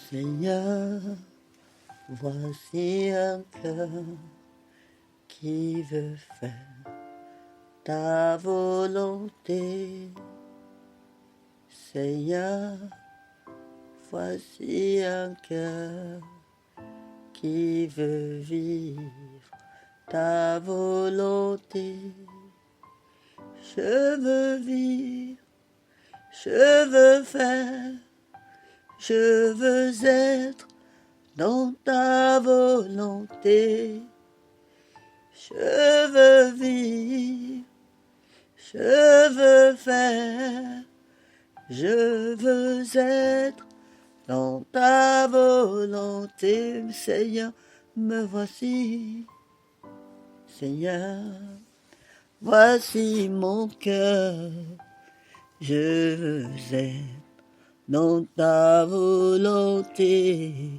Seigneur, voici un cœur qui veut faire ta volonté. Seigneur, voici un cœur qui veut vivre ta volonté. Je veux vivre, je veux faire, je veux être dans ta volonté. Je veux vivre, je veux faire, je veux être dans ta volonté. Seigneur, me voici. Seigneur, voici mon cœur. Je veux être dans ta volonté.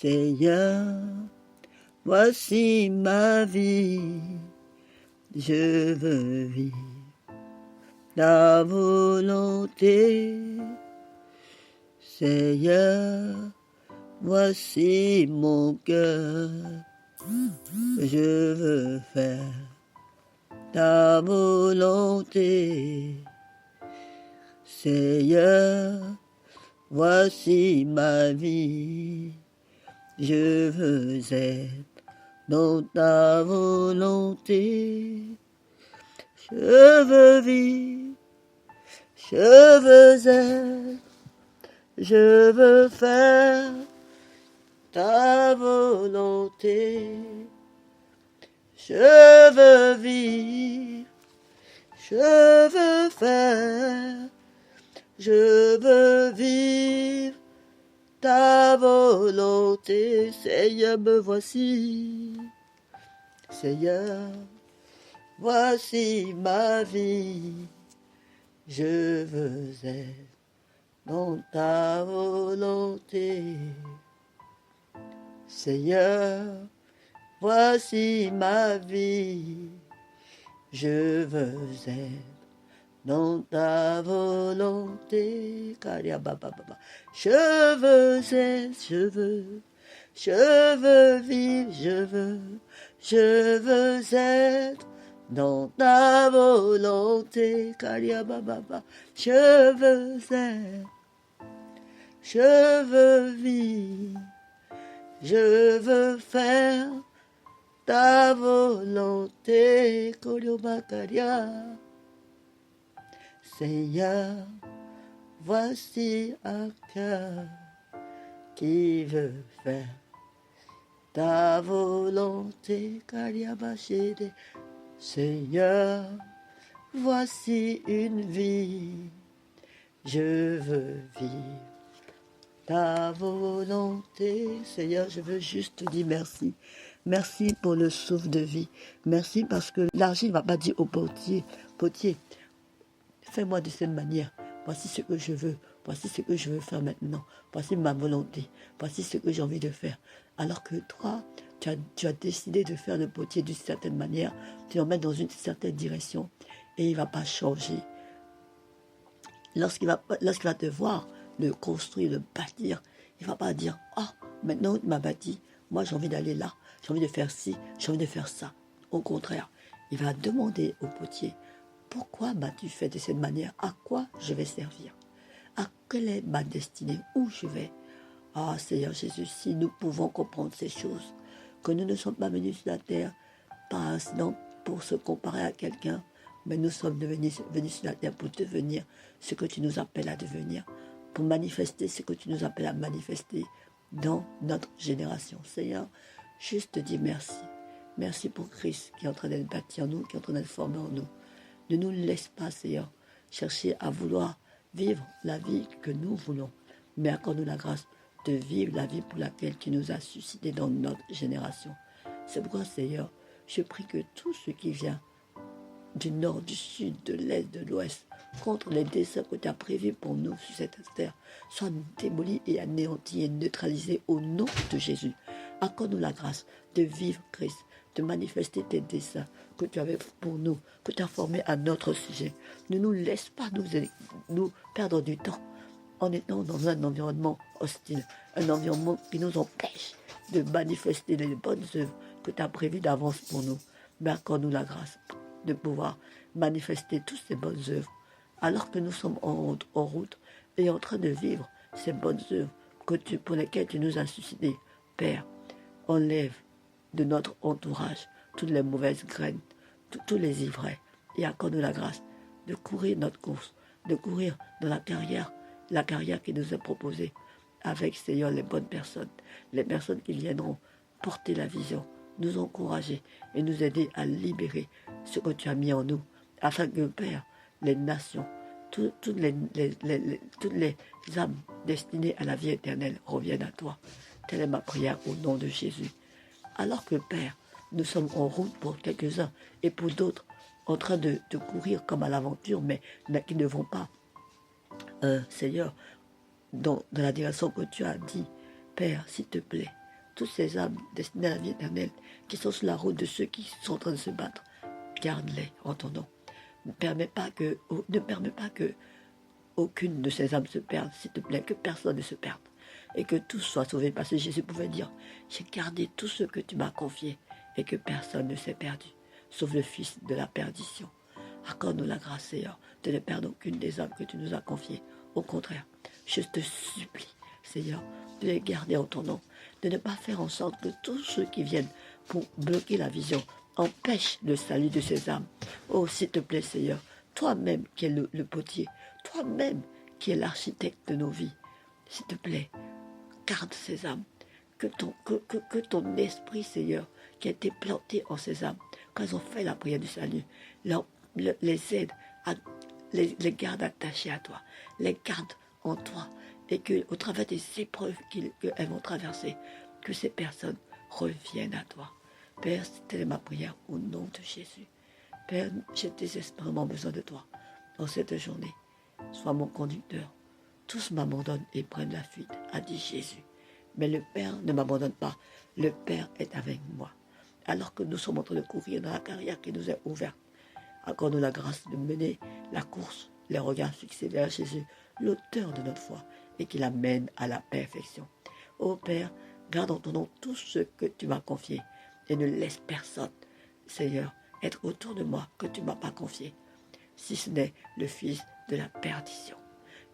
Seigneur, voici ma vie. Je veux vivre ta volonté. Seigneur, voici mon cœur. Je veux faire ta volonté. Seigneur, voici ma vie. Je veux être dans ta volonté. Je veux vivre, je veux être, je veux faire ta volonté. Je veux vivre, je veux faire, je veux vivre ta volonté. Seigneur, me voici. Seigneur, voici ma vie. Je veux être dans ta volonté. Seigneur, voici ma vie. Je veux être dans ta volonté. Je veux être, je veux vivre, je veux être dans ta volonté. Je veux être, je veux vivre, je veux faire ta volonté. Seigneur, voici un cœur qui veut faire ta volonté. Seigneur, voici une vie. Je veux vivre ta volonté. Seigneur, je veux juste te dire merci. Merci pour le souffle de vie. Merci parce que l'argile ne va pas dire au potier, fais-moi de cette manière. Voici ce que je veux. Voici ce que je veux faire maintenant. Voici ma volonté. Voici ce que j'ai envie de faire. Alors que toi, tu as décidé de faire le potier d'une certaine manière. Tu l'emmènes dans une certaine direction. Et il ne va pas changer. Lorsqu'il va te voir le construire, le bâtir, il ne va pas dire « Ah, maintenant tu m'as bâti. Moi, j'ai envie d'aller là. J'ai envie de faire ci. J'ai envie de faire ça. » Au contraire, il va demander au potier « Pourquoi m'as-tu fait de cette manière? À quoi je vais servir? À quelle est ma destinée? Où je vais ?» Ah, Seigneur Jésus, si nous pouvons comprendre ces choses, que nous ne sommes pas venus sur la terre par accident pour se comparer à quelqu'un, mais nous sommes venus sur la terre pour devenir ce que tu nous appelles à devenir, pour manifester ce que tu nous appelles à manifester dans notre génération. Seigneur, juste te dire merci. Merci pour Christ qui est en train d'être bâti en nous, qui est en train d'être formé en nous. Ne nous laisse pas, Seigneur, chercher à vouloir vivre la vie que nous voulons, mais accorde-nous la grâce de vivre la vie pour laquelle tu nous as suscités dans notre génération. C'est pourquoi, Seigneur, je prie que tout ce qui vient du nord, du sud, de l'est, de l'ouest, contre les desseins que tu as prévus pour nous sur cette terre, soit démoli et anéanti et neutralisé au nom de Jésus. Accorde-nous la grâce de vivre Christ, de manifester tes desseins que tu avais pour nous, que tu as formés à notre sujet. Ne nous laisse pas nous perdre du temps en étant dans un environnement hostile, un environnement qui nous empêche de manifester les bonnes œuvres que tu as prévues d'avance pour nous. Mais accorde-nous la grâce de pouvoir manifester toutes ces bonnes œuvres alors que nous sommes en route et en train de vivre ces bonnes œuvres pour lesquelles tu nous as suscités. Père, enlève de notre entourage toutes les mauvaises graines, tous les ivraies, et accorde-nous la grâce de courir notre course, de courir dans la carrière qui nous est proposée, avec, Seigneur, les bonnes personnes, les personnes qui viendront porter la vision, nous encourager et nous aider à libérer ce que tu as mis en nous, afin que, Père, les nations, toutes les âmes destinées à la vie éternelle reviennent à toi. Telle est ma prière au nom de Jésus. Alors que, Père, nous sommes en route pour quelques-uns et pour d'autres, en train de courir comme à l'aventure, mais qui ne vont pas, Seigneur, dans la direction que tu as dit. Père, s'il te plaît, toutes ces âmes destinées à la vie éternelle, qui sont sur la route de ceux qui sont en train de se battre, garde-les en ton nom. Ne permets pas que aucune de ces âmes se perde, s'il te plaît, que personne ne se perde, et que tous soient sauvés, parce que Jésus pouvait dire, j'ai gardé tout ce que tu m'as confié, et que personne ne s'est perdu, sauf le fils de la perdition. Accorde-nous la grâce, Seigneur, de ne perdre aucune des âmes que tu nous as confiées. Au contraire, je te supplie, Seigneur, de les garder en ton nom, de ne pas faire en sorte que tous ceux qui viennent pour bloquer la vision empêchent le salut de ces âmes. Oh, s'il te plaît, Seigneur, toi-même qui es le potier, toi-même qui es l'architecte de nos vies, s'il te plaît, garde ces âmes. Que ton esprit, Seigneur, qui a été planté en ces âmes, quand elles ont fait la prière du salut, les aide, les garde attachés à toi, les garde en toi, et qu'au travers des épreuves qu'elles vont traverser, que ces personnes reviennent à toi. Père, c'était ma prière au nom de Jésus. Père, j'ai désespérément besoin de toi dans cette journée. Sois mon conducteur. Tous m'abandonnent et prennent la fuite, a dit Jésus. Mais le Père ne m'abandonne pas. Le Père est avec moi. Alors que nous sommes en train de courir dans la carrière qui nous est ouverte, accorde-nous la grâce de mener la course, les regards fixés vers Jésus, l'auteur de notre foi, et qui l'amène à la perfection. Ô Père, garde en ton nom tout ce que tu m'as confié, et ne laisse personne, Seigneur, être autour de moi que tu ne m'as pas confié, si ce n'est le fils de la perdition.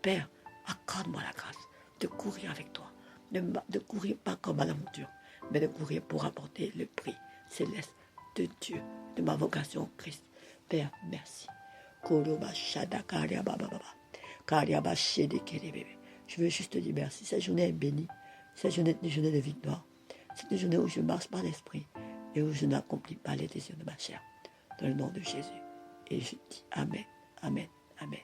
Père, accorde-moi la grâce de courir avec toi, de courir pas comme à l'aventure, mais de courir pour apporter le prix céleste de Dieu, de ma vocation en Christ. Père, merci. Je veux juste te dire merci. Cette journée est bénie. Cette journée est une journée de victoire. C'est une journée où je marche par l'esprit et où je n'accomplis pas les désirs de ma chair. Dans le nom de Jésus. Et je dis Amen, Amen, Amen.